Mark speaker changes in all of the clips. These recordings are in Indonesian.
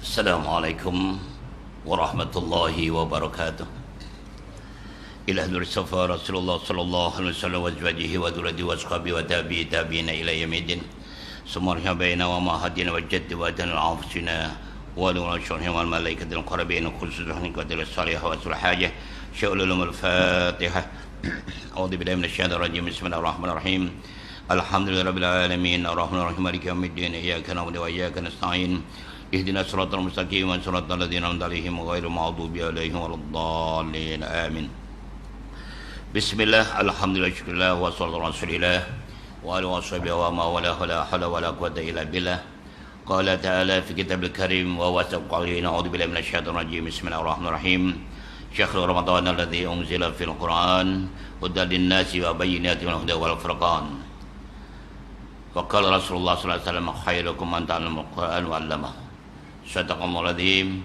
Speaker 1: Assalamualaikum warahmatullahi wabarakatuh. Ila nur safa Rasulullah sallallahu alaihi wasallam wa azwajihi wa dzurriyyatihi wa ashabihi wa tabi'ina ila yaumil sumarha baina wa ma hadina wa jaddi wa dan al-afsina wa la shurhi wal malaikatil qarabin khususan qadil salih wa sul hajah sya'ulul al-fatihah. A'udzu billahi minasyaitonir rajim. Bismillahirrahmanirrahim. Alhamdulillahirabbil alamin arrahmanir rahim maliki yaumiddin iyyaka na'budu wa iyyaka nasta'in ihdinas siratal mustaqim siratal ladzina an'amta 'alaihim ghairil maghdubi 'alaihim waladdallin amin. Bismillah, alhamdulillah, syukurillah, wa sallallahu rasulillah wa alihi wa sahbihi wa ma wala hawla wala quwwata illa billah. Qala ta'ala fi kitabil karim wa wasaq qawlina a'udzu billahi minasyaitonir rajim. Bismillahirrahmanirrahim. Syahrul Ramadan alladzi unzila fil Qur'an hudan lin-nasi wa bayyinatin minal huda wal furqan. Wa qala Rasulullah sallallahu alaihi wasallam khairukum man ta'allama al-Qur'an wa 'allamahu. Sadaqallahul adzim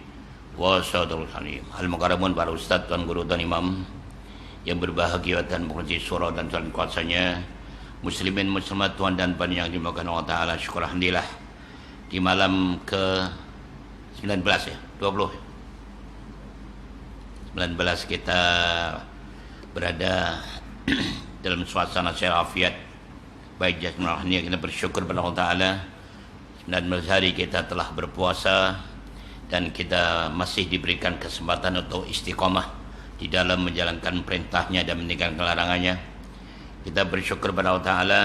Speaker 1: wa sadaqal halim. Al-mukarramun para ustaz, tuan guru dan imam yang berbahagia dan menguji surah dan jalan kuasanya, muslimin muslimat tuan dan puan yang dimuliakan Allah Ta'ala. Syukur alhamdulillah di malam ke 19 ya 20 19 kita berada dalam suasana sehat afiat baik jasmani rohani. Kita bersyukur kepada Allah Ta'ala 19 hari kita telah berpuasa dan kita masih diberikan kesempatan untuk istiqomah di dalam menjalankan perintahnya dan meninggalkan larangannya. Kita bersyukur kepada Allah Ta'ala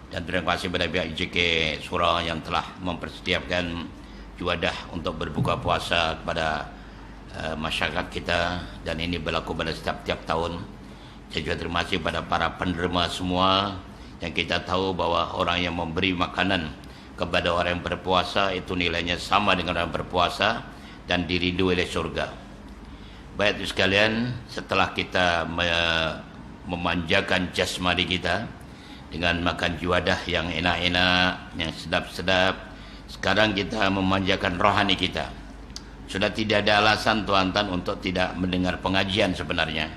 Speaker 1: dan terima kasih kepada pihak IJK Surau yang telah mempersiapkan juadah untuk berbuka puasa kepada masyarakat kita, dan ini berlaku pada setiap tahun. Saya juga terima kasih kepada para penerima semua, yang kita tahu bahwa orang yang memberi makanan kepada orang yang berpuasa itu nilainya sama dengan orang yang berpuasa dan diridhoi oleh surga. Baik itu sekalian, setelah kita memanjakan jasmani kita dengan makan juadah yang enak-enak, yang sedap-sedap, sekarang kita memanjakan rohani kita. Sudah tidak ada alasan tuan-tuan untuk tidak mendengar pengajian sebenarnya,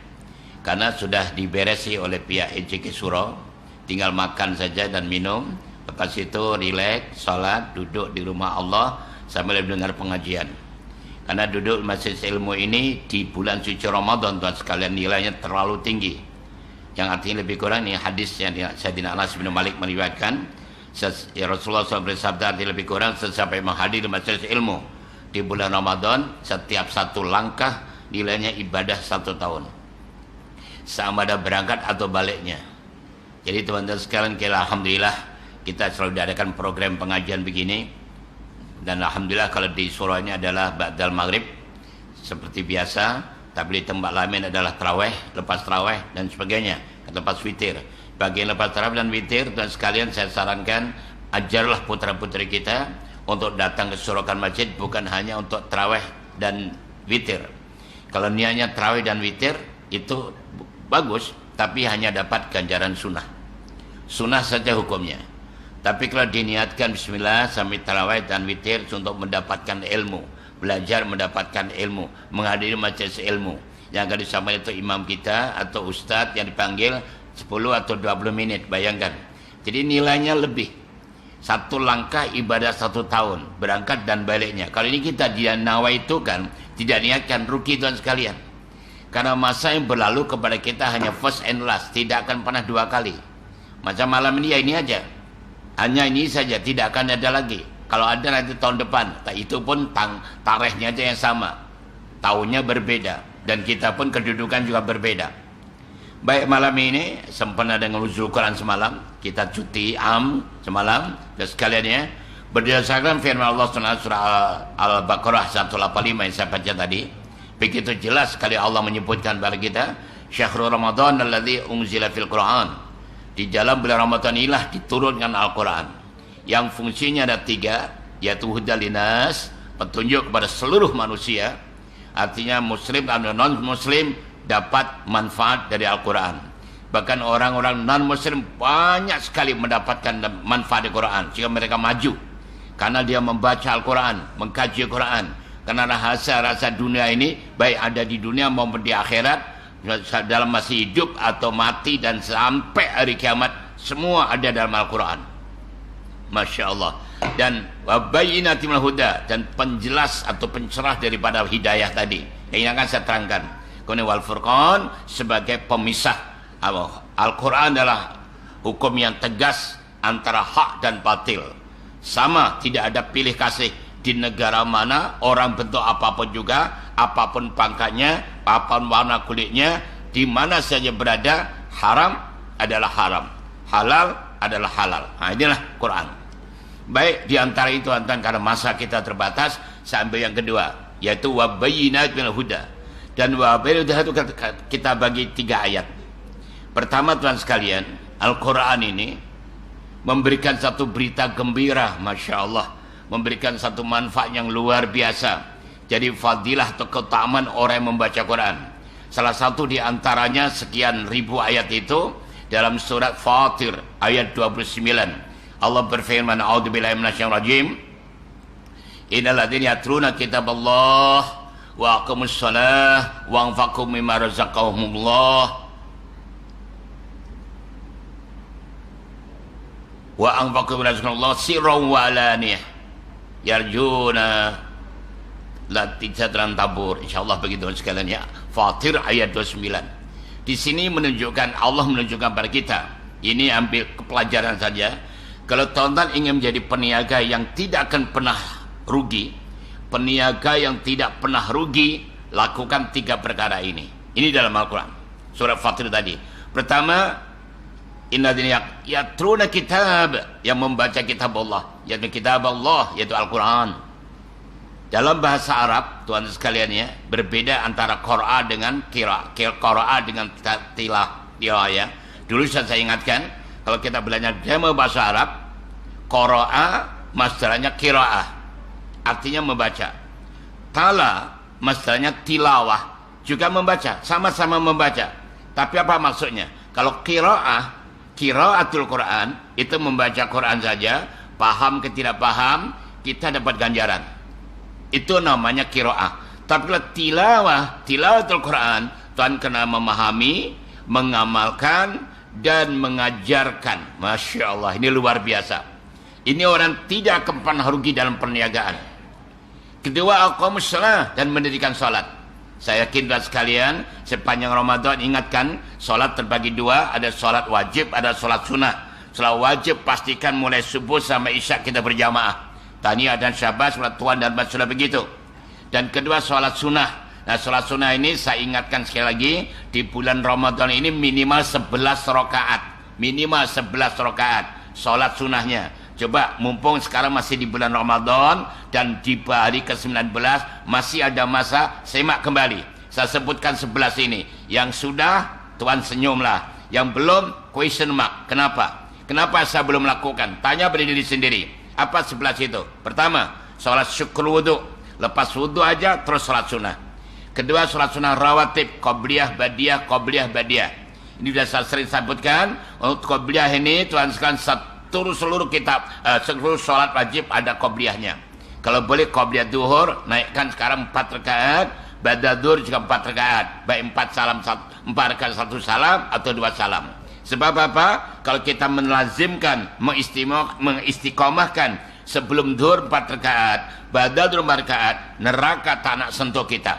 Speaker 1: karena sudah diberesi oleh pihak IJK Surau. Tinggal makan saja dan minum, lepas itu rileks, salat, duduk di rumah Allah sambil mendengar pengajian. Karena duduk majelis ilmu ini di bulan suci Ramadan, tuan sekalian, nilainya terlalu tinggi. Yang artinya lebih kurang, ini hadis yang Sayyidina Anas bin Malik meriwayatkan, Rasulullah SAW bersabda, artinya lebih kurang sesampai menghadiri majelis ilmu di bulan Ramadan, setiap satu langkah nilainya ibadah 1 tahun, sama ada berangkat atau baliknya. Jadi teman-teman sekalian, alhamdulillah kita selalu diadakan program pengajian begini. Dan alhamdulillah kalau di surahnya adalah ba'dal maghrib seperti biasa, tapi di tempat lain adalah tarawih, lepas tarawih dan sebagainya, lepas witir. Bagian lepas tarawih dan witir, dan sekalian saya sarankan ajarlah putra-putri kita untuk datang ke Surakan Masjid bukan hanya untuk tarawih dan witir. Kalau niatnya tarawih dan witir itu bagus, tapi hanya dapat ganjaran sunnah. Sunnah saja hukumnya. Tapi kalau diniatkan bismillah sambil tarawih dan witir untuk mendapatkan ilmu, belajar mendapatkan ilmu, menghadiri majelis ilmu yang akan disampaikan itu imam kita atau ustadz yang dipanggil 10 atau 20 menit, bayangkan. Jadi nilainya lebih. 1 langkah ibadah 1 tahun, berangkat dan baliknya. Kalau ini kita dia nawa itu kan tidak niatkan, rugi tuan sekalian. Karena masa yang berlalu kepada kita hanya first and last, tidak akan pernah 2 kali. Macam malam ini ya ini aja. Hanya ini saja, tidak akan ada lagi. Kalau ada nanti tahun depan, itu pun tarikhnya aja yang sama, tahunnya berbeda, dan kita pun kedudukan juga berbeda. Baik, malam ini sempurna dengan nuzul Quran semalam, kita cuti semalam, dan sekaliannya berdasarkan firman Allah surah Al-Baqarah 185 yang saya baca tadi, begitu jelas sekali Allah menyebutkan kepada kita, Syahrul Ramadan alladzi unzila fil Qur'an. Di dalam bulan Ramadan inilah diturunkan Al-Quran yang fungsinya ada 3, yaitu hudan linas, petunjuk kepada seluruh manusia. Artinya muslim dan non-muslim dapat manfaat dari Al-Quran. Bahkan orang-orang non-muslim banyak sekali mendapatkan manfaat dari Quran, sehingga mereka maju karena dia membaca Al-Quran, mengkaji Al-Quran. Karena rasa dunia ini, baik ada di dunia maupun di akhirat, dalam masih hidup atau mati dan sampai hari kiamat, semua ada dalam Al-Quran. Masya Allah. Dan wabayyinatin minal huda, dan penjelas atau pencerah daripada hidayah tadi yang akan saya terangkan. Kemudian wal furqan sebagai pemisah. Al-Quran adalah hukum yang tegas antara hak dan batil. Sama, tidak ada pilih kasih di negara mana, orang bentuk apapun juga, apapun pangkatnya, apapun warna kulitnya, di mana saja berada, haram adalah haram, halal adalah halal. Nah, inilah Quran. Baik, di antara itu karena masa kita terbatas, saya ambil yang kedua, yaitu wabayyinat minal huda. Dan wabayyinat itu kita bagi 3 ayat. Pertama, Tuhan sekalian, Al-Quran ini memberikan satu berita gembira, Masya Allah, memberikan satu manfaat yang luar biasa. Jadi fadilah atau keutamaan orang yang membaca Quran, salah satu di antaranya sekian ribu ayat itu dalam surat Fatir ayat 29. Allah berfirman, a'udzubillahi minasyaitonir rajim, innal ladzina yatluna kitaballah wa aqamus shalah wa anfaqu mimma razaqahumullah wa anfaqu mimma razaqahumullah sirran wa alaniyah yarjuna la tijatan tabur. Insyaallah begitu sekalian ya. Fatir ayat 29. Di sini menunjukkan, Allah menunjukkan pada kita, ini ambil pelajaran saja. Kalau tuan-tuan ingin menjadi peniaga yang tidak akan pernah rugi, peniaga yang tidak pernah rugi, lakukan 3 perkara ini. Ini dalam Al-Quran, surat Fatir tadi. Pertama, innadzina yatluna kitab, yang membaca kitab Allah, yaitu kitab Allah, yaitu Al-Quran. Dalam bahasa Arab, tuan sekalian ya, berbeda antara qira'a dengan qira'a dengan tilah ya. Dulu saya ingatkan, kalau kita belajar dalam bahasa Arab, qira'a masdarnya qira'ah, artinya membaca. Tala masdarnya tilawah, juga membaca, sama-sama membaca. Tapi apa maksudnya? Kalau qira'atul Quran, itu membaca Quran saja, paham ke tidak paham, kita dapat ganjaran. Itu namanya qira'ah. Tapi kalau tilawatul Quran, Tuhan kena memahami, mengamalkan, dan mengajarkan. Masya Allah, ini luar biasa. Ini orang tidak akan pernah rugi dalam perniagaan. Kedua, aqamus shalah, dan mendirikan salat. Saya yakin dan sekalian, sepanjang Ramadan ingatkan, salat terbagi 2, ada salat wajib, ada salat sunnah. Salat wajib pastikan mulai subuh sampai isya kita berjamaah. Tahniah dan syabas buat tuan dan mas sudah begitu. Dan kedua, salat sunnah. Nah, salat sunnah ini saya ingatkan sekali lagi, di bulan Ramadan ini minimal 11 rakaat. Minimal 11 rakaat salat sunnahnya. Coba, mumpung sekarang masih di bulan Ramadan dan di hari ke-19 masih ada masa, semak kembali. Saya sebutkan 11 ini. Yang sudah, tuan senyumlah. Yang belum, question mark. Kenapa? Kenapa saya belum lakukan? Tanya pada diri sendiri. Apa 11 itu? Pertama, salat syukur wudu. Lepas wudu aja, terus salat sunnah. Kedua, salat sunnah rawatib, qabliyah, badiah, qabliyah, badiah. Ini sudah saya sering sebutkan. Untuk qabliyah ini, Tuhan sekalian, seluruh kitab, seluruh salat wajib ada qabliyahnya. Kalau boleh qabliyah duhur, naikkan sekarang 4 rakaat. Ba'da duhur juga 4 rakaat. Baik 4 rakaat 1 salam atau 2 salam. Sebab apa? Kalau kita melazimkan, mengistiqomahkan sebelum duhur 4 rakaat, ba'da duhur 4 rakaat, neraka tak nak sentuh kita.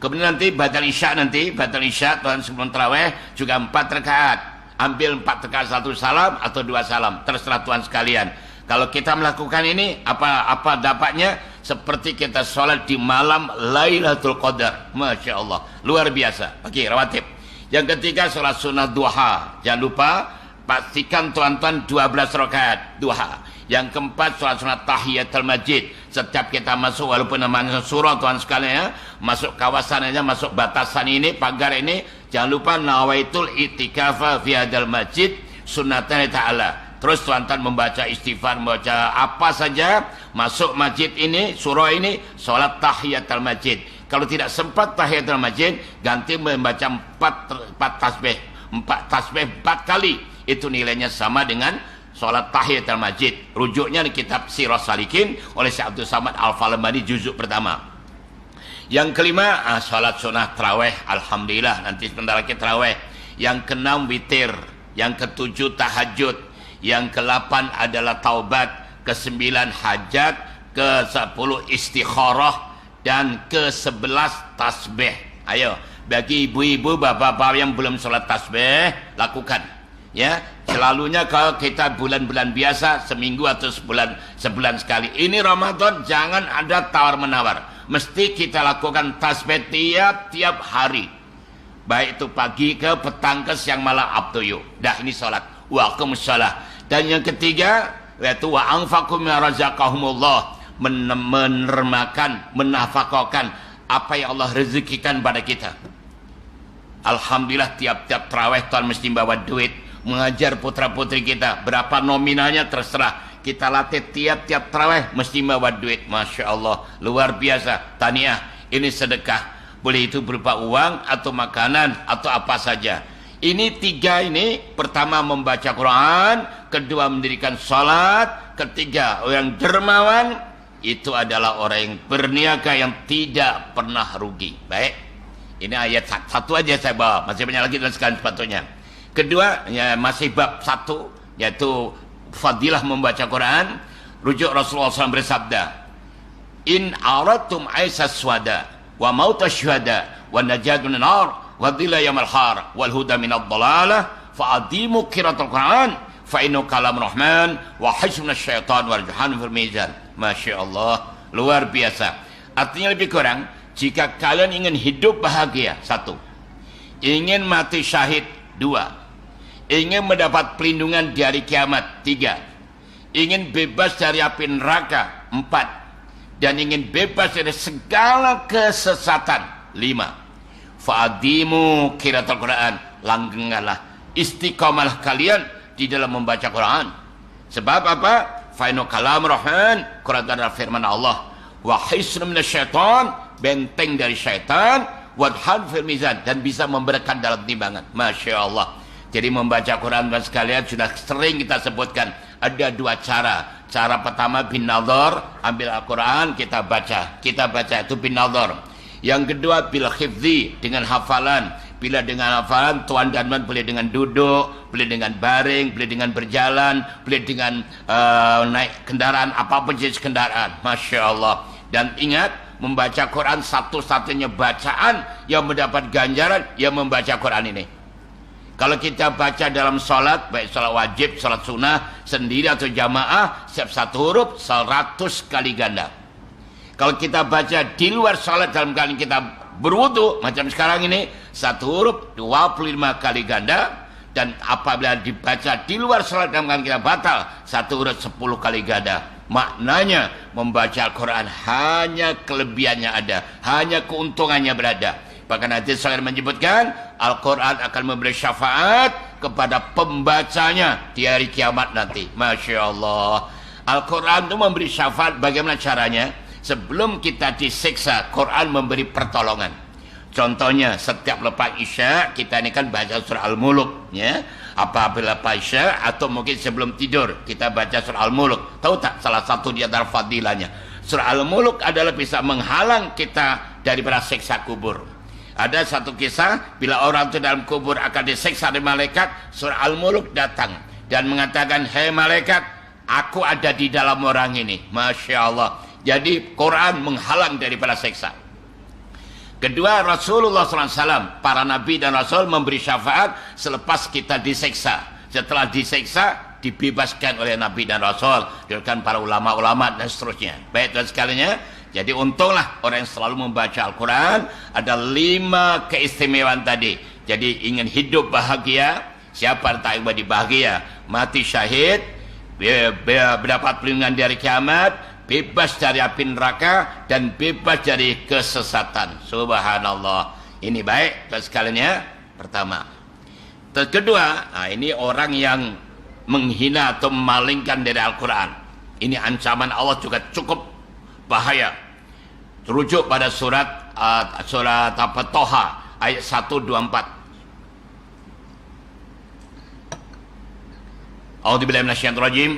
Speaker 1: Kemudian nanti badal isya, Tuhan sebelum tarawih juga 4 rakaat. Ambil 4 rakaat 1 salam atau 2 salam, terserah Tuhan sekalian. Kalau kita melakukan ini, apa dapatnya? Seperti kita sholat di malam Lailatul Qadar. Masya Allah, luar biasa. Oke, rawatib. Yang ketiga, sholat sunnah duha. Jangan lupa, pastikan tuan-tuan 12 rakaat duha. Yang keempat, sholat sunnah tahiyatul masjid. Setiap kita masuk, walaupun namanya surah, tuan sekalian ya, masuk kawasan aja, masuk batasan ini, pagar ini, jangan lupa nawaitul itikafa fi hadal masjid sunnatan ta'ala. Terus tuan-tuan membaca istighfar, membaca apa saja, masuk masjid ini, surah ini, sholat tahiyatul masjid. Kalau tidak sempat tahiyatul masjid, ganti membaca 4 tasbih 4 kali. Itu nilainya sama dengan sholat tahiyatul masjid. Rujuknya di kitab Sirah Salikin oleh Syekh Abdul Samad Al-Falamani juzuk pertama. Yang kelima, sholat sunnah tarawih. Alhamdulillah, nanti sebentar lagi tarawih. Yang keenam, witir. Yang ketujuh, tahajud. Yang ke-8 adalah taubat, ke-9 hajat, ke-10 istikharah, dan ke-11 tasbih. Ayo, bagi ibu-ibu, bapak-bapak yang belum sholat tasbih, lakukan. Ya, selalunya kalau kita bulan-bulan biasa seminggu atau sebulan sekali. Ini Ramadan jangan ada tawar-menawar. Mesti kita lakukan tasbih tiap hari. Baik itu pagi ke petang ke siang malam, up to you. Dah, ini sholat. Wa aqimus shalah. Dan yang ketiga yaitu wa anfaqu mimma razaqahumullah, menermakan, menafkahkan apa yang Allah rezekikan pada kita. Alhamdulillah tiap-tiap tarawih Tuhan mesti bawa duit mengajar putra-putri kita. Berapa nominalnya terserah. Kita latih tiap-tiap tarawih mesti bawa duit. Masya Allah, luar biasa. Tahniah, ini sedekah. Boleh itu berupa uang atau makanan atau apa saja. Ini tiga ini, pertama membaca Quran, kedua mendirikan salat, ketiga orang dermawan, itu adalah orang yang berniaga yang tidak pernah rugi. Baik, ini ayat satu aja saya bawa, masih banyak lagi dan sekalian sepatutnya. Kedua, ya, masih bab 1, yaitu fadilah membaca Quran. Rujuk Rasulullah SAW bersabda, in aratum aisas swada wa mautas syuhada wa najat minan nar wa dhilla yamal har wal huda minad dhalalah fa adimu qiraatul Quran fa innahu kalamur rahman wa hizbun syaitan wal jahan fil mizan. Masya Allah, luar biasa. Artinya lebih kurang, jika kalian ingin hidup bahagia, 1, ingin mati syahid, 2, ingin mendapat perlindungan di hari kiamat, 3, ingin bebas dari api neraka, 4, dan ingin bebas dari segala kesesatan, 5, fa'adimu qiraatul Quran, langgenglah, istiqamalah kalian di dalam membaca Quran. Sebab apa? Fa'inu kalam rahman, Quran adalah firman Allah. Wa hisnu minasyaitan, benteng dari syaitan. Wadhan fil mizan, dan bisa memberikan dalam timbangan. Masya Allah. Jadi membaca Quran dan sekalian sudah sering kita sebutkan. Ada 2 cara. Cara pertama bin nadhar, ambil Al-Quran kita baca. Kita baca itu bin nadhar. Yang kedua bil hifzi, dengan hafalan. Bila dengan hafalan, tuan dan tuan boleh dengan duduk, boleh dengan baring, boleh dengan berjalan, boleh dengan naik kendaraan, apapun jenis kendaraan. Masya Allah. Dan ingat, membaca Quran satu-satunya bacaan yang mendapat ganjaran yang membaca Quran ini. Kalau kita baca dalam sholat, baik sholat wajib, sholat sunnah, sendiri atau jamaah, setiap satu huruf 100 kali ganda. Kalau kita baca di luar sholat dalam kali kita berwudu, macam sekarang ini, satu huruf 25 kali ganda. Dan apabila dibaca di luar sholat dalam kali kita batal, satu huruf 10 kali ganda. Maknanya membaca Al-Quran hanya kelebihannya ada, hanya keuntungannya berada. Bahkan hadis saya menyebutkan Al-Quran akan memberi syafaat kepada pembacanya di hari kiamat nanti. Masya Allah. Al-Quran itu memberi syafaat. Bagaimana caranya? Sebelum kita disiksa, Quran memberi pertolongan. Contohnya setiap lepas Isya kita ini kan baca surah Al-Muluk, ya. Apabila lepas Isya atau mungkin sebelum tidur kita baca surah Al-Muluk. Tahu tak salah satu di antara fadilahnya? Surah Al-Muluk adalah bisa menghalang kita daripada siksa kubur. Ada satu kisah, bila orang itu dalam kubur akan disiksa oleh malaikat, surah Al-Muluk datang dan mengatakan, "Hei malaikat, aku ada di dalam orang ini." Masya Allah. Jadi Quran menghalang daripada siksa. Kedua, Rasulullah SAW, para nabi dan rasul memberi syafaat selepas kita disiksa. Setelah disiksa, dibebaskan oleh nabi dan rasul, diberikan para ulama-ulama dan seterusnya. Baik dan sekalinya, jadi untunglah orang yang selalu membaca Al-Quran. Ada 5 keistimewaan tadi. Jadi ingin hidup bahagia, siapa yang tak ingin bahagia? Mati syahid, mendapat perlindungan dari kiamat, bebas dari api neraka, dan bebas dari kesesatan. Subhanallah. Ini baik dan sekalinya. Pertama. Kedua, ini orang yang menghina atau memalingkan dari Al-Quran. Ini ancaman Allah juga cukup bahaya. Terujuk pada surat Toha ayat 124. A'udzubillahi minasyaitonir rajim.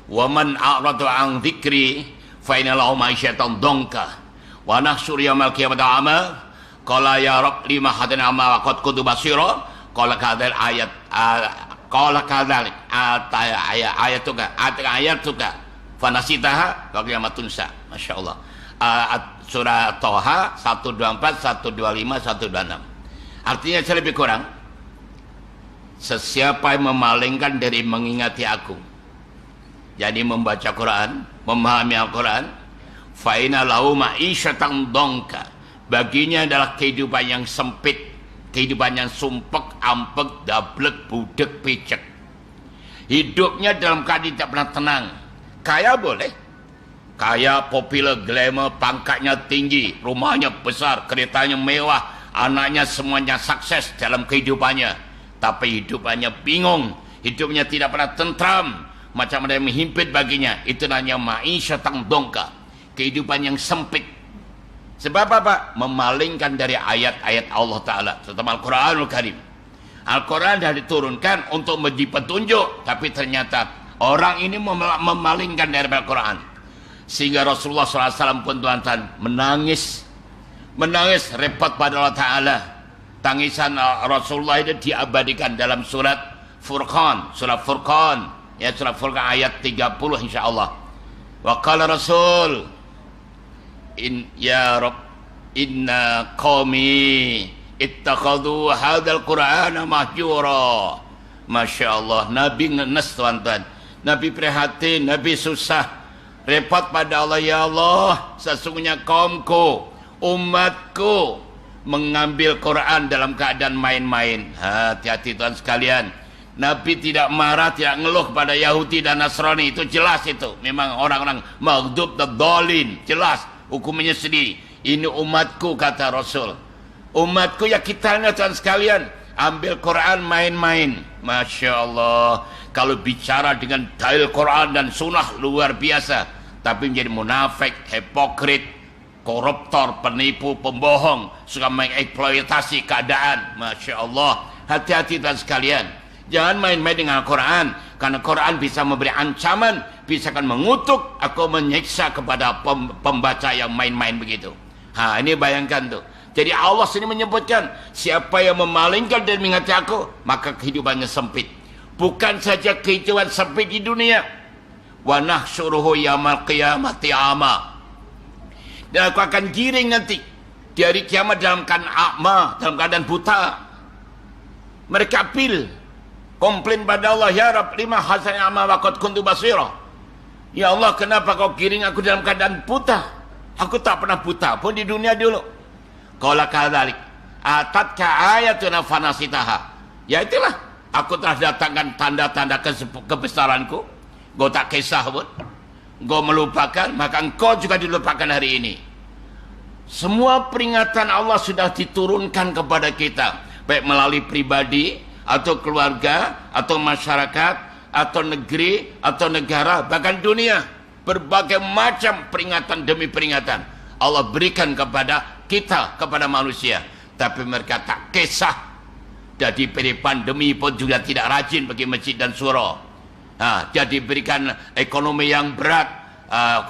Speaker 1: Wa man a'rada 'an dzikri fa inna lahu ma'isyatan dhanka wa nahsyur yaumil qiyamati a'ma qala ya rab lima hadana ma wa qad kuntu basira qala kadzal qala kadzalik ayatuka fanasitaha wa qiyamah tunsa. Masyaallah. Surah Toha 124, 125, 126. Artinya lebih kurang, sesiapa yang memalingkan dari mengingati aku, jadi membaca Quran, memahami Al-Quran, fa'ina lahu ma'isyatan dongka, baginya adalah kehidupan yang sempit, kehidupan yang sumpek, ampek, dablek, budek, picek. Hidupnya dalam keadaan tidak pernah tenang. Kaya boleh, kaya, populer, glamour, pangkatnya tinggi, rumahnya besar, keretanya mewah, anaknya semuanya sukses dalam kehidupannya, tapi hidupannya bingung, hidupnya tidak pernah tentram, macam ada yang menghimpit baginya. Itu namanya ma'isyatan dongka, kehidupan yang sempit. Sebab apa? Memalingkan dari ayat-ayat Allah Ta'ala, terutama Al-Quranul Karim. Al-Quran dah diturunkan untuk menjadi petunjuk, tapi ternyata orang ini memalingkan dari Al-Quran. Sehingga Rasulullah SAW pun tuan-tuan menangis repot pada Allah Ta'ala. Tangisan Rasulullah itu diabadikan dalam surat Furqan, surat Furqan ayat 30 insyaAllah. Wa qala Rasul ya Rabb inna qawmi ittakhadhu hadzal Qur'ana mahjura. Masya Allah, Nabi ngenes tuan-tuan, Nabi prihatin, Nabi susah, repot pada Allah. Ya Allah, sesungguhnya kaumku, umatku mengambil Quran dalam keadaan main-main. Hati-hati tuan sekalian, Nabi tidak marah, tidak ngeluh pada Yahudi dan Nasrani. Itu jelas, itu memang orang-orang maghdub dan dhalin, jelas hukumnya sendiri. Ini umatku, kata Rasul. Umatku ya kita tuan sekalian, ambil Quran main-main. Masya Allah, kalau bicara dengan dalil Quran dan sunnah luar biasa, tapi menjadi munafik, hipokrit, koruptor, penipu, pembohong, suka mengeksploitasi keadaan. Masya Allah, hati-hati tuan sekalian, jangan main-main dengan Al-Quran, karena Quran bisa memberi ancaman, bisa akan mengutuk atau menyiksa kepada pembaca yang main-main begitu. Ini bayangkan tuh. Jadi Allah sendiri menyebutkan, siapa yang memalingkan dan mengingati aku, maka kehidupannya sempit. Bukan saja kehidupan sempit di dunia, wa nahsyuruhu yaumal qiyamati ama, dan aku akan giring nanti di hari kiamat dalam keadaan a'ma, dalam keadaan buta. Mereka komplain pada Allah, ya Rabb lima hasan a'ma wa qad kuntu basira. Ya Allah, kenapa kau giring aku dalam keadaan buta? Aku tak pernah buta pun di dunia dulu. Qala kadzalik atatka ayatuna fanasitaha. Ya itulah, aku telah datangkan tanda-tanda kebesaranku, engkau tak kisah pun, engkau melupakan, maka engkau juga dilupakan hari ini. Semua peringatan Allah sudah diturunkan kepada kita, baik melalui pribadi atau keluarga atau masyarakat atau negeri atau negara, bahkan dunia. Berbagai macam peringatan demi peringatan Allah berikan kepada kita, kepada manusia, tapi mereka tak kisah. Jadi peri pandemi pun juga tidak rajin pergi masjid dan surau. Jadi berikan ekonomi yang berat,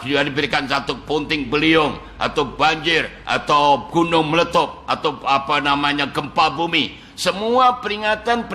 Speaker 1: juga diberikan satu punting beliung atau banjir atau gunung meletup atau gempa bumi. Semua peringatan,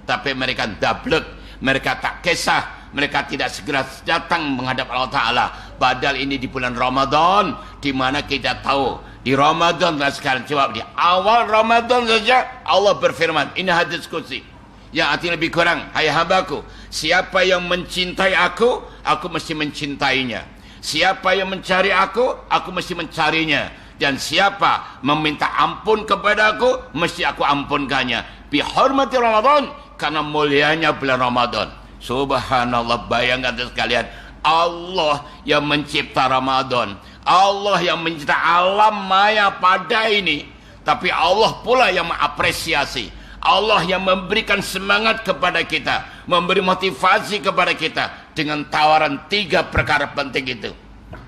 Speaker 1: tapi mereka dablek, mereka tak kisah. Mereka tidak segera datang menghadap Allah Ta'ala. Padahal ini di bulan Ramadan, di mana kita tahu di Ramadan, sekarang coba di awal Ramadan saja Allah berfirman, ini hadis qudsi yang artinya lebih kurang, hai hambaku, siapa yang mencintai aku mesti mencintainya. Siapa yang mencari aku mesti mencarinya. Dan siapa meminta ampun kepada aku, mesti aku ampunkannya. Bihormati Ramadan, karena mulianya bulan Ramadan. Subhanallah, bayangkan sekalian, Allah yang mencipta Ramadan, Allah yang mencipta alam maya pada ini, tapi Allah pula yang mengapresiasi, Allah yang memberikan semangat kepada kita, memberi motivasi kepada kita dengan tawaran 3 perkara penting itu.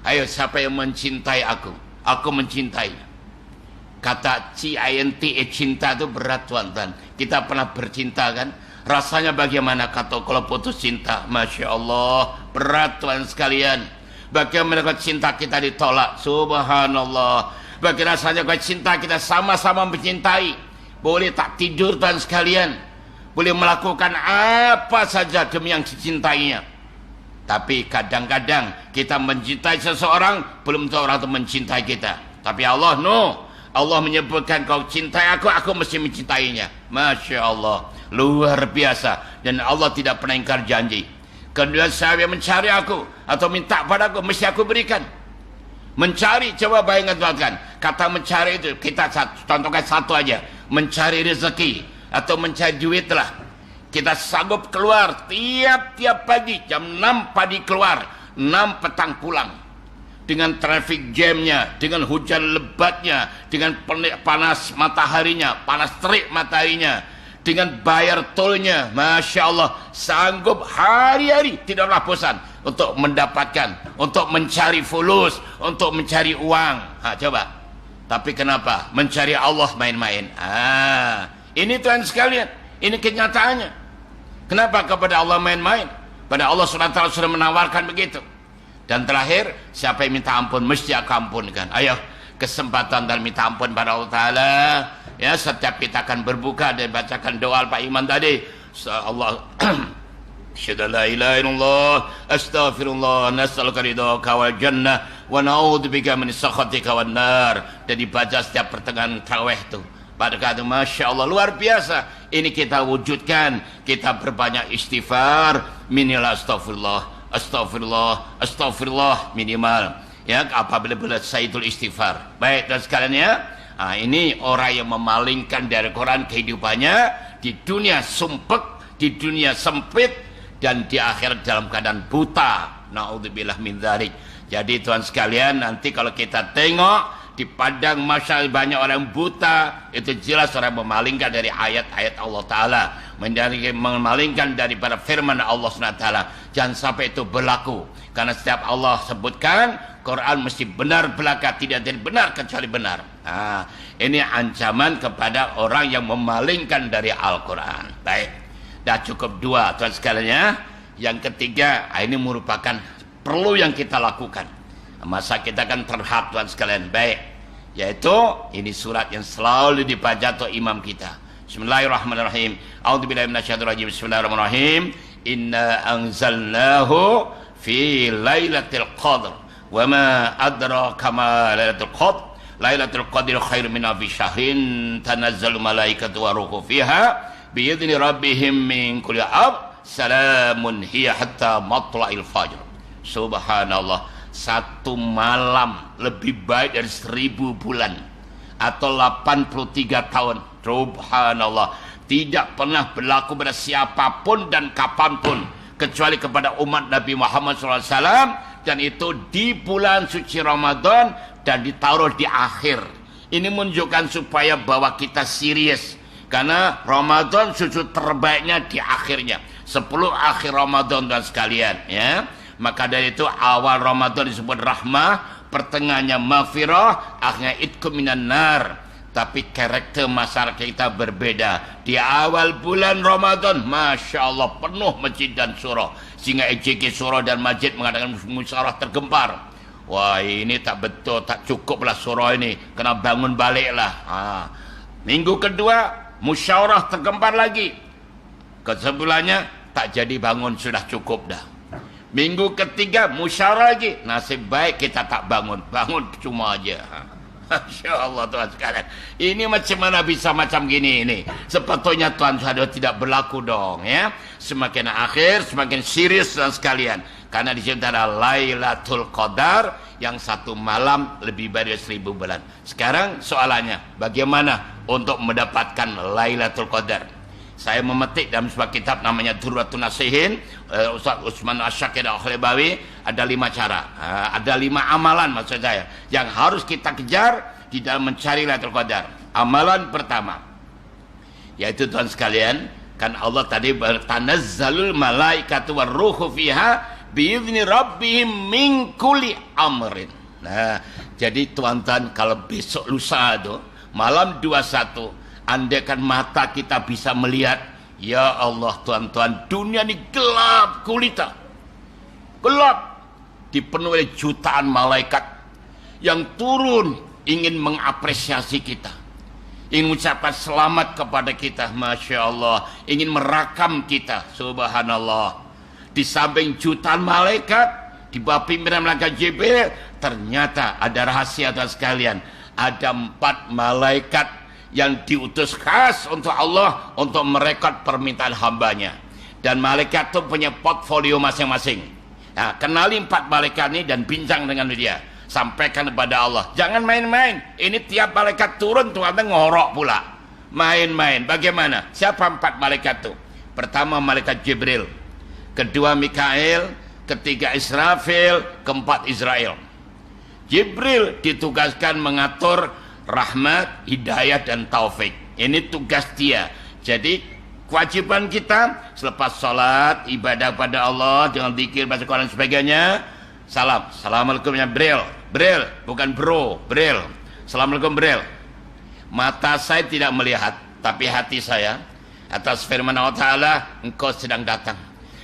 Speaker 1: Ayo, siapa yang mencintai aku mencintai. Kata cinta, cinta itu berat tuan-tuan. Kita pernah bercinta kan? Rasanya bagaimana kata kalau putus cinta? Masya Allah, berat tuan sekalian. Bagaimana kalau cinta kita ditolak? Subhanallah. Bagaimana rasanya kalau cinta kita sama-sama mencintai? Boleh tak tidur tuan sekalian. boleh melakukan apa saja demi yang dicintainya. Tapi kadang-kadang kita mencintai seseorang, belum tentu orang itu mencintai kita. Tapi Allah, no. Allah menyebutkan, kau cintai aku mesti mencintainya. Masya Allah, luar biasa. Dan Allah tidak pernah ingkar janji. Kedua, siapa yang mencari aku atau minta padaku, mesti aku berikan. Mencari, coba bayangkan, kata mencari itu, kita contohkan satu aja, mencari rezeki atau mencari duit lah. Kita sanggup keluar tiap-tiap pagi, jam 6 pagi keluar, 6 petang pulang. Dengan traffic jamnya, dengan hujan lebatnya, dengan panas mataharinya, panas terik mataharinya, dengan bayar tolnya, Masya Allah, sanggup hari-hari, tidaklah bosan untuk mendapatkan, untuk mencari fulus, untuk mencari uang. Coba. Tapi kenapa? Mencari Allah main-main. Ini Tuhan sekalian, ini kenyataannya. Kenapa kepada Allah main-main? Pada Allah SWT sudah menawarkan begitu. Dan terakhir, siapa yang minta ampun, mesti aku ampunkan. Ayo, kesempatan dan minta ampun pada Allah Ta'ala. Ya, setiap kita akan berbuka dan bacakan doa Pak Iman tadi. Allah asyhadu la ilaha illallah astaghfirullah nas'aluka ridhaka wal jannah wa na'udzubika min sakhatika wan nar. Dan dibaca setiap pertengahan tarawih itu. Pada kata Masya Allah, luar biasa. Ini kita wujudkan, kita berbanyak istighfar, minimal astagfirullah, astagfirullah, astagfirullah minimal. Ya, apabila selesai itu istighfar. Baik, dan sekalian ya. Ini orang yang memalingkan dari Quran kehidupannya di dunia sumpek, di dunia sempit, dan di akhirat dalam keadaan buta. Na'udzubillah min dzalik. Jadi Tuhan sekalian, nanti kalau kita tengok di padang mahsyar banyak orang buta, itu jelas orang memalingkan dari ayat-ayat Allah Ta'ala, memalingkan daripada firman Allah SWT. Jangan sampai itu berlaku, karena setiap Allah sebutkan Quran mesti benar belaka, tidak ada benar kecuali benar. Ini ancaman kepada orang yang memalingkan dari Al-Quran. Baik, dah cukup dua Tuhan sekalian ya. Yang ketiga, ini merupakan perlu yang kita lakukan. Masa kita kan terhad Tuhan sekalian. Baik, yaitu ini surat yang selalu dibaca atau imam kita. Bismillahirrahmanirrahim. A'udzubillahi minasyaitonir rajim. Bismillahirrahmanirrahim. Inna anzalnahu fi lailatul qadr. Wa ma adraka ma lailatul qadr. Lailatul qadr khairum min alfi syahrin. Tanazzalu malaikatu wa ruhu fiha bi idzni rabbihim min kulli amr. Salamun hiya hatta matla'il fajr. Subhanallah. Satu malam lebih baik dari 1000 bulan atau 83 tahun. Subhanallah. Tidak pernah berlaku pada siapapun dan kapanpun kecuali kepada umat Nabi Muhammad SAW, dan itu di bulan suci Ramadan dan ditaruh di akhir. Ini menunjukkan supaya bahwa kita serius, karena Ramadan suci terbaiknya di akhirnya, 10 akhir Ramadan dan sekalian ya. Maka dari itu awal Ramadan disebut rahmah, pertengahannya maghfirah, akhirnya itqum minan nar. Tapi karakter masyarakat kita berbeda. Di awal bulan Ramadan, Masya Allah, penuh masjid dan surah, sehingga EJK surah dan masjid mengadakan musyawarah tergempar. Wah, ini tak betul, tak cukuplah surah ini, kena bangun baliklah. Minggu kedua musyawarah tergempar lagi. Kesimpulannya tak jadi bangun, sudah cukup dah. Minggu ketiga musyawarah lagi, nasib baik kita tak bangun cuma aja. Masya Allah Tuhan sekalian, ini macam mana bisa macam gini ini? Sepatutnya Tuhan sudah tidak berlaku dong ya. Semakin akhir semakin serius Tuhan sekalian, karena di sini ada Lailatul Qadar yang satu malam lebih baik dari 1000 bulan. Sekarang soalannya, bagaimana untuk mendapatkan Lailatul Qadar? Saya memetik dalam sebuah kitab namanya Durratun Nasihin, Ustaz Utsman Asy-Syakir Al-Khalibawi, ada 5 cara, ada 5 amalan maksud saya yang harus kita kejar di dalam mencari Lailatul Qadar. Amalan pertama, yaitu Tuhan sekalian, kan Allah tadi bertanazzalul malaikatu warruhu fiha biizni rabbihim min kulli amrin. Nah, jadi tuan-tuan, kalau besok lusa itu malam 21, andaikan mata kita bisa melihat, ya Allah tuan-tuan, dunia ini gelap gulita, gelap, dipenuhi oleh jutaan malaikat yang turun ingin mengapresiasi kita, ingin mengucapkan selamat kepada kita, Masya Allah, ingin merakam kita, subhanallah. Di samping jutaan malaikat, di bawah pimpinan malaikat Jibril, ternyata ada rahasia atas sekalian. Ada 4 malaikat yang diutus khas untuk Allah untuk merekod permintaan hambanya. Dan malaikat itu punya portfolio masing-masing. Nah, kenali 4 malaikat ini dan bincang dengan dia. Sampaikan kepada Allah. Jangan main-main. Ini tiap malaikat turun Tuhan ngorok pula. Main-main. Bagaimana? Siapa 4 malaikat itu? Pertama malaikat Jibril. Kedua Mikail. Ketiga Israfil. Keempat Israel. Jibril ditugaskan mengatur rahmat, hidayah, dan taufik. Ini tugas dia. Jadi kewajiban kita selepas sholat, ibadah pada Allah dengan zikir, baca Quran dan sebagainya, salam. Assalamualaikum ya Bril. Bril, bukan bro, Bril. Assalamualaikum Bril. Mata saya tidak melihat, tapi hati saya atas firman Allah Ta'ala, engkau sedang datang.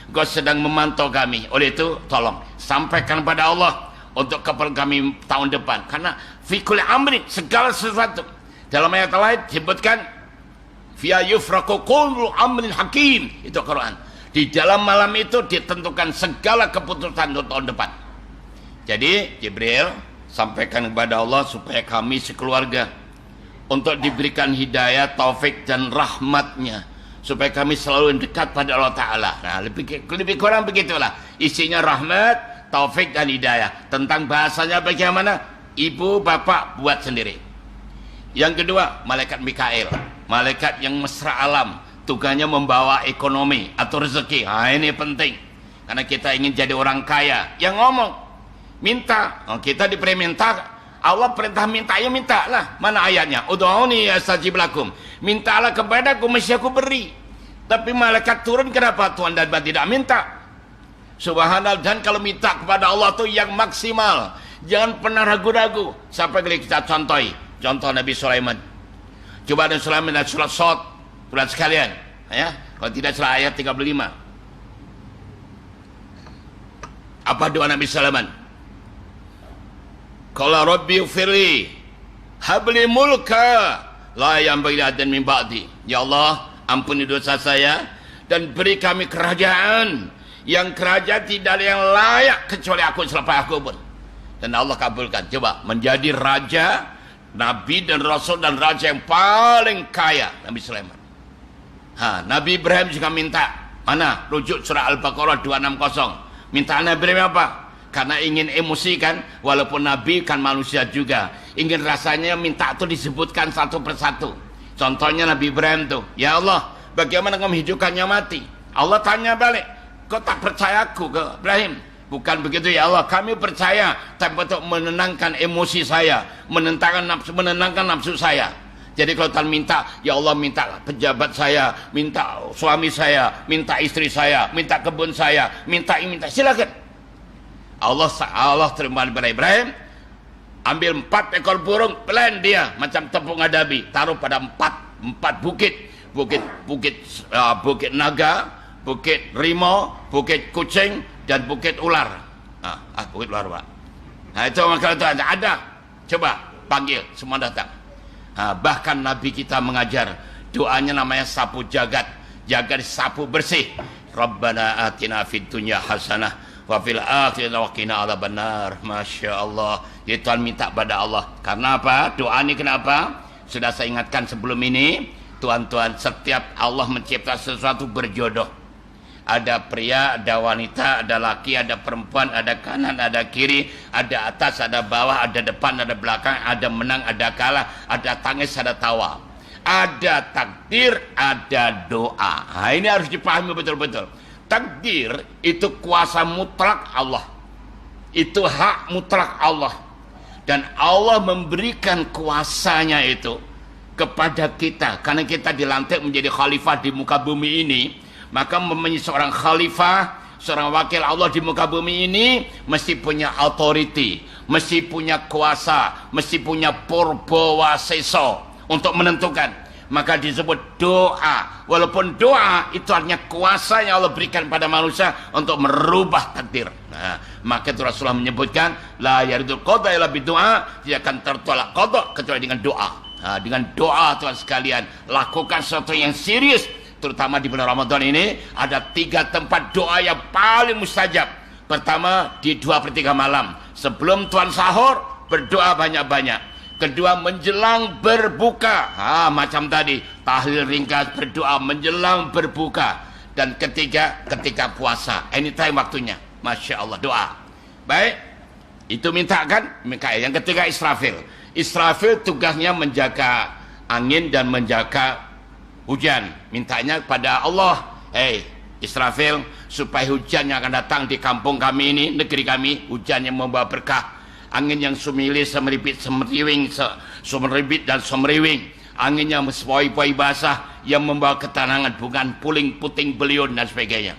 Speaker 1: Engkau sedang memantau kami. Oleh itu, tolong sampaikan pada Allah untuk keperluan kami tahun depan. Karena fikul amri, segala sesuatu. Dalam ayat lain disebutkan fiya yufraqu kullu amrin hakim. Itu Quran. Di dalam malam itu ditentukan segala keputusan untuk tahun depan. Jadi Jibril sampaikan kepada Allah supaya kami sekeluarga untuk diberikan hidayah, taufik, dan rahmatnya, supaya kami selalu dekat pada Allah Ta'ala. Nah, lebih kurang begitulah isinya, rahmat, taufik, dan hidayah. Tentang bahasanya bagaimana, ibu bapak buat sendiri. Yang kedua malaikat Mikail, malaikat yang mesra alam, tugasnya membawa ekonomi atau rezeki. Nah, ini penting karena kita ingin jadi orang kaya. Yang ngomong minta, kita diperintah, Allah perintah minta, ya mintalah. Mana ayatnya? Ud'uni astajib lakum. Mintalah kepadaku, mesti aku beri. Tapi malaikat turun, kenapa Tuhan dan tidak minta? Subhanallah. Dan kalau minta kepada Allah tuh yang maksimal, jangan pernah ragu-ragu. Sampai kita contohi contoh Nabi Sulaiman. Coba Nabi Sulaiman dan surat Shad, surat sekalian, ya. Kalau tidak salah ayat 35. Apa doa Nabi Sulaiman? Qala rabbi ighfirli habli mulka la yanbaghi ahadan min ba'di. Ya Allah, ampuni dosa saya dan beri kami kerajaan yang kerajaan tidak ada yang layak kecuali aku selepas aku pun. Dan Allah kabulkan. Coba menjadi raja, nabi dan rasul, dan raja yang paling kaya, Nabi Sulaiman. Nabi Ibrahim juga minta. Mana? Rujuk surah Al-Baqarah 260. Minta Nabi Ibrahim apa? Karena ingin emosi kan, walaupun Nabi kan manusia juga, ingin rasanya minta itu disebutkan satu persatu. Contohnya Nabi Ibrahim tuh, ya Allah, bagaimana kamu hidupkannya mati? Allah tanya balik, kau tak percaya aku ke Ibrahim? Bukan begitu ya Allah, kami percaya, tapi untuk menenangkan emosi saya, menenangkan nafsu saya. Jadi kalau Tuhan minta, ya Allah minta pejabat saya, minta suami saya, minta istri saya, minta kebun saya, minta silakan. Allah terima daripada Ibrahim, ambil 4 ekor burung, plan dia macam tepung adabi, taruh pada 4 bukit, bukit naga, bukit rimau, bukit kucing, dan bukit ular. Bukit ular, Pak. Nah, itu maka itu ada. Coba panggil, semua datang. Bahkan Nabi kita mengajar doanya namanya sapu jagat, jagat sapu bersih. Rabbana atina fid dunya hasanah wa fil akhirati wa qina adzabannar. Masya Allah. Jadi Tuhan minta pada Allah. Karena apa? Doa ini kenapa? Sudah saya ingatkan sebelum ini, Tuhan, setiap Allah mencipta sesuatu berjodoh. Ada pria, ada wanita, ada laki, ada perempuan, ada kanan, ada kiri, ada atas, ada bawah, ada depan, ada belakang, ada menang, ada kalah, ada tangis, ada tawa. Ada takdir, ada doa. Nah, ini harus dipahami betul-betul. Takdir itu kuasa mutlak Allah. Itu hak mutlak Allah. Dan Allah memberikan kuasanya itu kepada kita. Karena kita dilantik menjadi khalifah di muka bumi ini. Maka menjadi seorang khalifah, seorang wakil Allah di muka bumi ini mesti punya authority, mesti punya kuasa, mesti punya purbawaseso untuk menentukan. Maka disebut doa. Walaupun doa itu artinya kuasa yang Allah berikan pada manusia untuk merubah takdir. Nah, maka itu Rasulullah menyebutkan la yaridul qada illa bidu'a, tidak akan tertolak qada kecuali dengan doa. Dengan doa Tuhan sekalian, lakukan sesuatu yang serius. Terutama di bulan Ramadan ini ada 3 tempat doa yang paling mustajab. Pertama, di 2/3 malam sebelum Tuhan sahur, berdoa banyak-banyak. Kedua, menjelang berbuka, macam tadi, tahlil ringkas, berdoa menjelang berbuka. Dan ketiga, ketika puasa, anytime waktunya. Masya Allah, doa. Baik, itu minta kan Mikail. Yang ketiga, Israfil. Israfil tugasnya menjaga angin dan menjaga hujan. Mintanya kepada Allah, Israfil, supaya hujan yang akan datang di kampung kami ini, negeri kami, hujan yang membawa berkah, angin yang sumilih, semeribit, semeriwing, sumeribit dan semeriwing, angin yang sepoi-poi basah, yang membawa ketenangan, bukan puling, puting beliun dan sebagainya.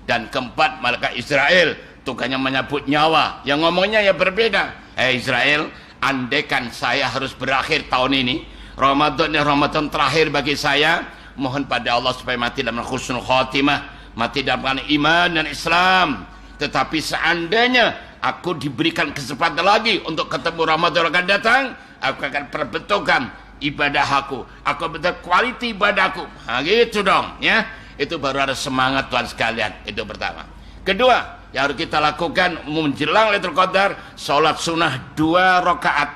Speaker 1: Dan keempat, malaikat Israel, tugasnya menyambut nyawa, yang ngomongnya ya berbeda. Israel, andaikan saya harus berakhir tahun ini, Ramadan terakhir bagi saya, mohon pada Allah supaya mati dalam husnul khatimah, mati dalam iman dan Islam. Tetapi seandainya aku diberikan kesempatan lagi untuk ketemu Ramadan akan datang, aku akan perbetulkan ibadah aku betul kualiti ibadahku. Gitu dong ya. Itu baru ada semangat Tuhan sekalian. Itu pertama. Kedua, yang harus kita lakukan menjelang Lailatul Qadar, sholat sunnah 2 rakaat.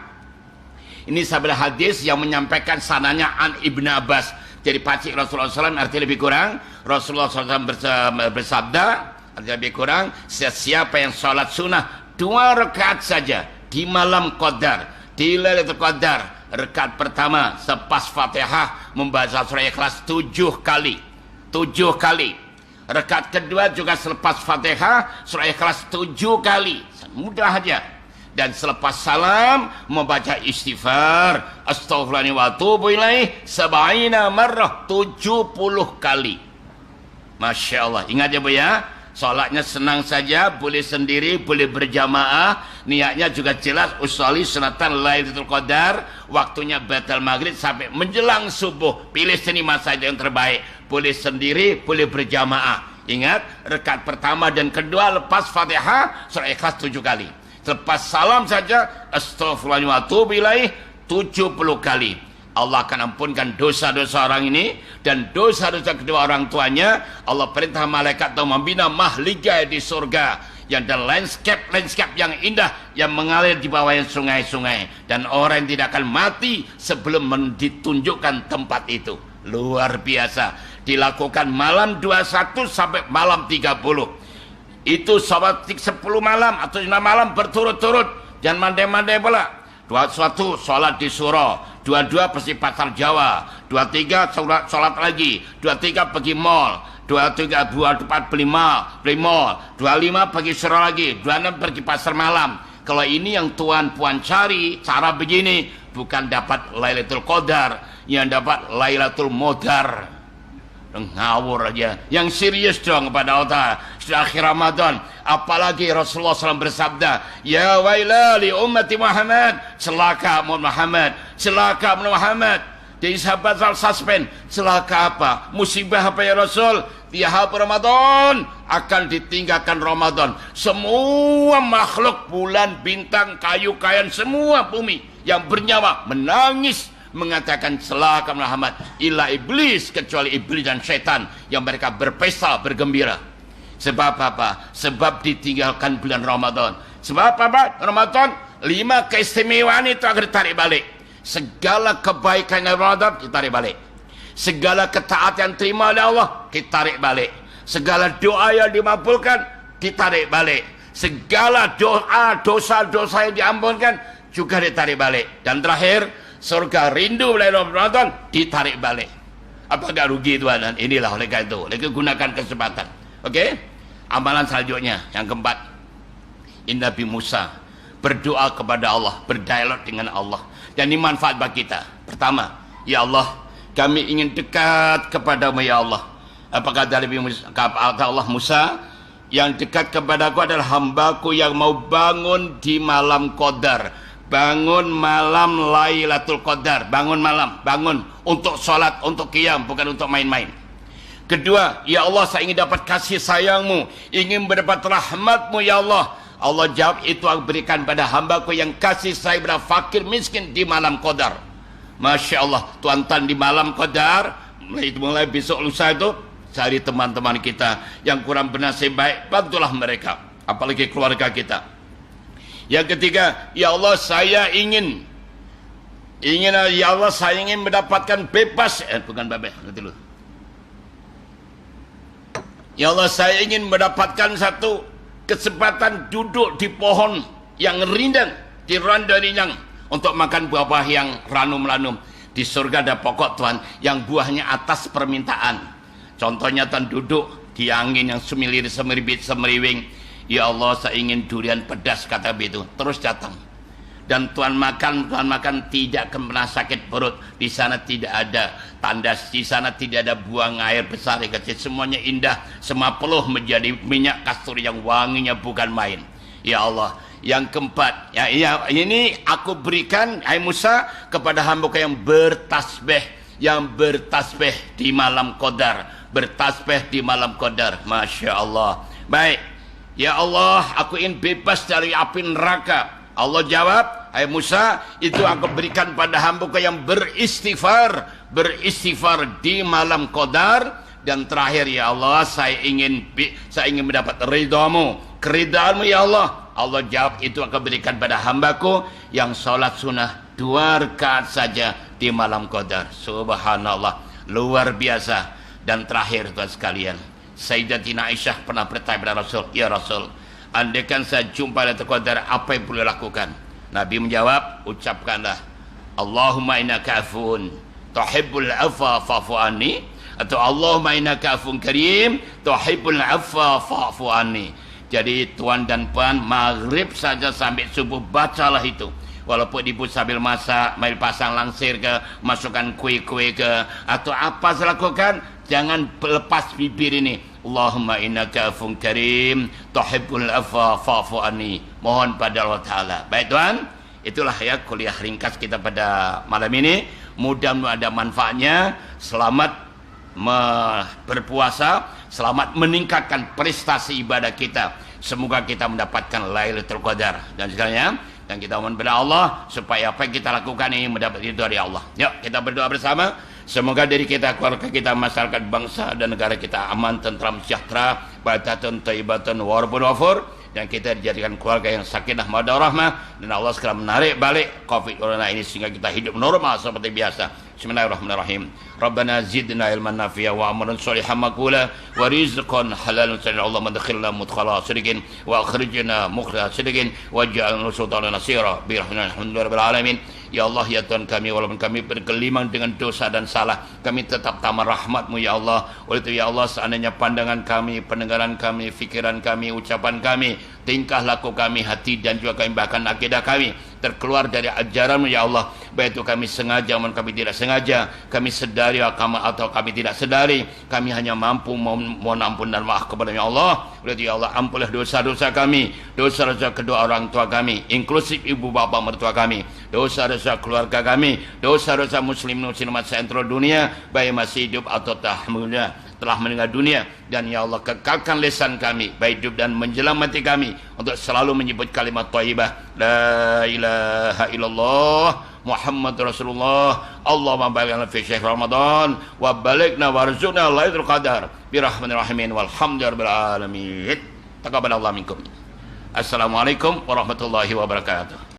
Speaker 1: Ini sabda hadis yang menyampaikan sananya an Ibn Abbas. Jadi pacik Rasulullah SAW, artinya lebih kurang Rasulullah SAW bersabda, artinya lebih kurang, siapa yang sholat sunnah 2 rakaat saja di malam Qadar, di Lailatul Qadar, rakaat pertama selepas Fatihah membaca surah Ikhlas 7 kali. 7 kali. Rakaat kedua juga selepas Fatihah surah Ikhlas 7 kali. Mudah aja. Dan selepas salam membaca istighfar, astaghfirullahaladzim wa atubu ilaih 70 marrah, 70 kali. Masya Allah. Ingat ya Bu ya, sholatnya senang saja, boleh sendiri, boleh berjamaah. Niatnya juga jelas, usolli sunatan Lailatul Qadar, waktunya batal maghrib sampai menjelang subuh. Pilih seni masa yang terbaik, boleh sendiri, boleh berjamaah. Ingat, rakaat pertama dan kedua lepas Fatihah surah Ikhlas 7 kali. Lepas salam saja astaghfirullahaladzim wa atubu ilaih 70 kali. Allah akan ampunkan dosa-dosa orang ini dan dosa-dosa kedua orang tuanya. Allah perintah malaikat untuk membina mahligai di surga yang dan landscape yang indah yang mengalir di bawahnya sungai-sungai, dan orang yang tidak akan mati sebelum ditunjukkan tempat itu. Luar biasa. Dilakukan malam 21 sampai malam 30. Itu sahabat 10 malam atau 6 malam berturut-turut. Jangan mandai-mandai pula. 21 sholat di surau, 22 pergi pasar Jawa, 23 sholat lagi, 23 pergi mall, 24 beli mall, 25 pergi surau lagi, 26 pergi pasar malam. Kalau ini yang tuan puan cari, cara begini, bukan dapat Lailatul Qadar, yang dapat Lailatul Modar. Ngawur aja. Yang serius dong kepada Allah sudah akhir Ramadan. Apalagi Rasulullah SAW bersabda, ya wailali ummati Muhammad, celaka Muhammad, celaka Muhammad. Jadi sahabat suspen, celaka apa, musibah apa ya Rasul? Tiap Ramadan akan ditinggalkan Ramadan. Semua makhluk, bulan, bintang, kayu, kayan, semua bumi yang bernyawa menangis, mengatakan celaka Muhammad, illa iblis, kecuali iblis dan setan yang mereka berpesta bergembira. Sebab apa? Sebab ditinggalkan bulan Ramadan. Sebab apa? Ramadan 5 keistimewaan itu agar ditarik balik. Segala kebaikan Ramadan ditarik balik. Segala ketaatan yang terima oleh Allah ditarik balik. Segala doa yang dimabulkan ditarik balik. Segala doa dosa-dosa yang diampunkan juga ditarik balik. Dan terakhir, surga rindu Lailatul Ramadan ditarik balik. Apa gak rugi tuan? Inilah oleh karena itu, lagi gunakan kesempatan. Oke? Amalan selanjutnya yang keempat, Nabi Musa berdoa kepada Allah, berdialog dengan Allah, dan ini manfaat bagi kita. Pertama, ya Allah, kami ingin dekat kepadamu ya Allah. Apa kata Allah Musa? Yang dekat kepadaku adalah hambaku yang mau bangun di malam Qadar, bangun malam Lailatul Qadar, bangun malam, bangun untuk sholat, untuk qiyam, bukan untuk main-main. Kedua, ya Allah, saya ingin dapat kasih sayangmu, ingin mendapat rahmatmu ya Allah. Allah jawab, itu aku berikan pada hambaku yang kasih saya pada fakir miskin di malam Qadar. Masya Allah, tuan-tuan di malam Qadar, mulai besok lusa itu, cari teman-teman kita yang kurang bernasib baik, bantulah mereka, apalagi keluarga kita. Yang ketiga, ya Allah saya ingin ya Allah saya ingin mendapatkan bebas, bukan babeh, nanti dulu. Ya Allah saya ingin mendapatkan satu kesempatan duduk di pohon yang rindang, di randa rinyang, untuk makan buah-buah yang ranum-ranum. Di surga ada pokok Tuhan yang buahnya atas permintaan. Contohnya Tuhan duduk di angin yang semilir, semerbit, semeriwing. Ya Allah saya ingin durian pedas, kata begitu. Terus datang. Dan Tuhan makan tidak kena sakit perut. Di sana tidak ada tandas, di sana tidak ada buang air besar yang kecil. Semuanya indah, semua peluh menjadi minyak kasturi yang wanginya bukan main. Ya Allah. Yang keempat, ya ini aku berikan, hai Musa, kepada hamba yang bertasbih, di malam Qadar, bertasbih di malam Qadar. Masya Allah. Baik, ya Allah, aku ingin bebas dari api neraka. Allah jawab, hai Musa, itu aku berikan pada hamba yang beristighfar di malam Qadar. Dan terakhir, ya Allah, saya ingin mendapat ridhamu, keridhaanmu ya Allah. Allah jawab, itu akan berikan pada hambaku yang sholat sunnah 2 rakaat saja di malam Qadar. Subhanallah, luar biasa. Dan terakhir tuan sekalian, Sayyidatina Aisyah pernah bertanya kepada Rasul, ya Rasul, andaikan saya jumpa Lailatul Qadar, apa yang boleh lakukan? Nabi menjawab, ucapkanlah, Allahumma innaka afuun tuhibbul afwa fa'fu anni, atau Allahumma innaka afuun karim tuhibbul afwa fa'fu anni. Jadi tuan dan puan, maghrib saja sampai subuh bacalah itu. Walaupun ibu sambil masak, main pasang langsir ke, masukkan kue-kue ke, atau apa lakukan, jangan lepas bibir ini. Allahumma innaka afuun karim tuhibbul afwa fa'fu anni. Mohon pada Allah Ta'ala. Baik tuan, itulah ya kuliah ringkas kita pada malam ini. Mudah-mudahan ada manfaatnya. Selamat berpuasa, selamat meningkatkan prestasi ibadah kita. Semoga kita mendapatkan Lailatul Qadar. Dan sekalian, dan kita mohon kepada Allah supaya apa yang kita lakukan ini mendapat itu dari Allah. Yuk kita berdoa bersama. Semoga diri kita, keluarga kita, masyarakat, bangsa dan negara kita aman, tentram, sejahtera, batatun, thayyibatun, warabun, wafur. Dan kita dijadikan keluarga yang sakinah, mawaddah, rahmah. Dan Allah segera menarik balik COVID-19 ini sehingga kita hidup normal seperti biasa. Bismillahirrahmanirrahim. Rabbana zidna ilman nafi'a wa amalan sholihan maqbula wa rizqan halalan tayyiban. Allahumma adkhilna mudkhala sidqin wa akhrijna mukhraja sidqin waj'alna sultanan nasira bi rahmatika rabbil alamin. Ya Allah, ya Tuhan kami, walaupun kami bergelimang dengan dosa dan salah, kami tetap taman rahmat-Mu ya Allah. Oleh itu ya Allah, seandainya pandangan kami, pendengaran kami, fikiran kami, ucapan kami, tingkah laku kami, hati dan juga kami, bahkan akidah kami terkeluar dari ajaran-Mu ya Allah, baik itu kami sengaja maupun kami tidak sengaja, kami sedari atau kami tidak sedari, kami hanya mampu mohon ampun dan maaf kepada ya Allah. Oleh itu ya Allah, ampunlah dosa-dosa kami, dosa-dosa kedua orang tua kami, inklusif ibu bapa mertua kami, dosa-dosa keluarga kami, dosa-dosa muslimat seantero dunia, baik masih hidup atau telah meninggal dunia. Dan ya Allah, kekalkan lisan kami baik hidup dan menjelang mati kami untuk selalu menyebut kalimat thayyibah la ilaha illallah Muhammad Rasulullah. Allahumma baligh fi syahr Ramadan wa balighna warzuqna Lailatul Qadar bi rahmanir rahimin walhamdulillahil alamin. Taqabbalallahu minkum. Assalamualaikum warahmatullahi wabarakatuh.